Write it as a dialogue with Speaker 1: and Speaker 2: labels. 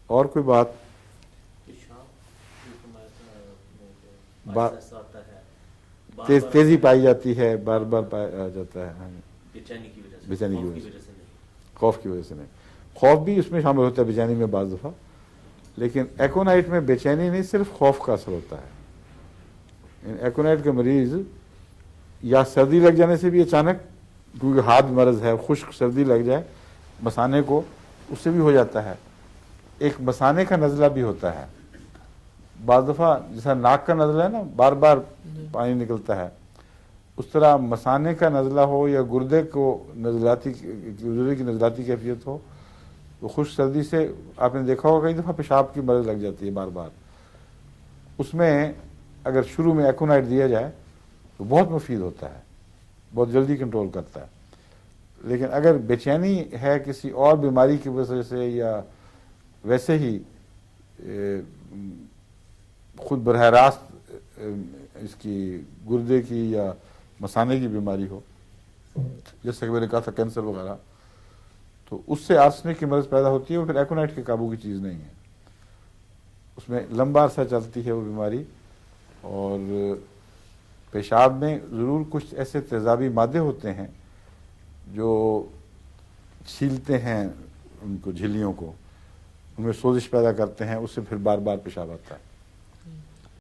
Speaker 1: اور کوئی بات تیزی پائی جاتی ہے، بار بار پایا جاتا ہے، ہاں
Speaker 2: بےچینی کی وجہ سے،
Speaker 1: بے چینی کی
Speaker 2: خوف
Speaker 1: وجہ
Speaker 2: کی
Speaker 1: سے،
Speaker 2: وجہ سے نہیں.
Speaker 1: خوف کی وجہ سے نہیں. خوف بھی اس میں شامل ہوتا ہے بے چینی میں بعض دفعہ، لیکن ایکونائٹ میں بے چینی نہیں، صرف خوف کا اثر ہوتا ہے. ایکونائٹ کے مریض یا سردی لگ جانے سے بھی اچانک، کیونکہ ہاتھ مرض ہے، خشک سردی لگ جائے مثانے کو، اس سے بھی ہو جاتا ہے. ایک مثانے کا نزلہ بھی ہوتا ہے بعض دفعہ، جیسا ناک کا نزلہ ہے نا، بار بار پانی نکلتا ہے، اس طرح مثانے کا نزلہ ہو یا گردے کو نزلاتی، گردے کی نزلاتی کیفیت ہو، تو خشک سردی سے آپ نے دیکھا ہوگا کئی دفعہ پیشاب کی مرض لگ جاتی ہے بار بار. اس میں اگر شروع میں ایکونائٹ دیا جائے تو بہت مفید ہوتا ہے، بہت جلدی کنٹرول کرتا ہے. لیکن اگر بے چینی ہے کسی اور بیماری کی وجہ سے، یا ویسے ہی خود براہ راست اس کی گردے کی یا مثانے کی بیماری ہو، جیسا کہ میں نے کہا تھا کینسر وغیرہ، تو اس سے آرسنک کی مرض پیدا ہوتی ہے، وہ پھر ایکونائٹ کے قابو کی چیز نہیں ہے. اس میں لمبا عرصہ چلتی ہے وہ بیماری، اور پیشاب میں ضرور کچھ ایسے تیزابی مادے ہوتے ہیں جو چھیلتے ہیں ان کو، جھلیوں کو، ان میں سوزش پیدا کرتے ہیں، اس سے پھر بار بار پیشاب آتا ہے.